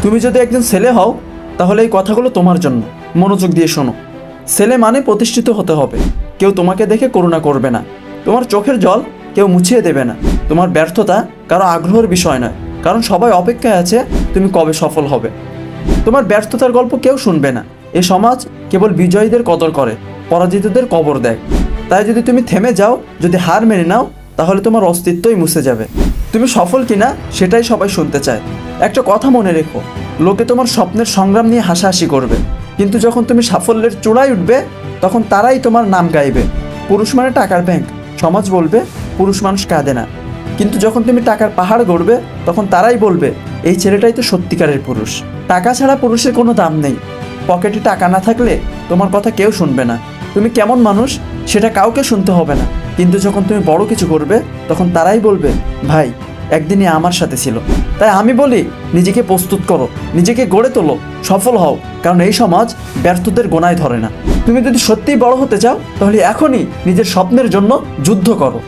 তুমি যদি একজন ছেলে হও তাহলে এই কথাগুলো তোমার জন্য। মনোযোগ দিয়ে শোনো। ছেলে মানে প্রতিষ্ঠিত হতে হবে। কেউ তোমাকে দেখে করুণা করবে না। তোমার চোখের জল কেউ মুছিয়ে দেবে না। তোমার ব্যর্থতা কারো আগ্রহের বিষয় নয়, কারণ সবাই অপেক্ষায় আছে তুমি কবে সফল হবে। তোমার ব্যর্থতার গল্প কেউ শুনবে না। এ সমাজ কেবল বিজয়ীদের কদর করে, পরাজিতদের কবর দেয়। তাই যদি তুমি থেমে যাও, যদি হার মেনে নাও, তাহলে তোমার অস্তিত্বই মুছে যাবে। তুমি সফল কিনা সেটাই সবাই শুনতে চায়। একটা কথা মনে রেখো, লোকে তোমার স্বপ্নের সংগ্রাম নিয়ে হাসাহাসি করবে, কিন্তু যখন তুমি সাফল্যের চূড়ায় উঠবে তখন তারাই তোমার নাম গাইবে। পুরুষ মানে টাকার ব্যাংক, সমাজ বলবে পুরুষ মানুষ কাঁদে না। কিন্তু যখন তুমি টাকার পাহাড় গড়বে তখন তারাই বলবে এই ছেলেটাই তো সত্যিকারের পুরুষ। টাকা ছাড়া পুরুষের কোনো দাম নেই। পকেটে টাকা না থাকলে তোমার কথা কেউ শুনবে না। তুমি কেমন মানুষ সেটা কাউকে শুনতে হবে না, কিন্তু যখন তুমি বড় কিছু করবে তখন তারাই বলবে ভাই একদিনই আমার সাথে ছিল। তাই আমি বলি নিজেকে প্রস্তুত করো, নিজেকে গড়ে তোলো, সফল হও, কারণ এই সমাজ ব্যর্থদের গোনায় ধরে না। তুমি যদি সত্যিই বড় হতে চাও তাহলে এখনই নিজের স্বপ্নের জন্য যুদ্ধ করো।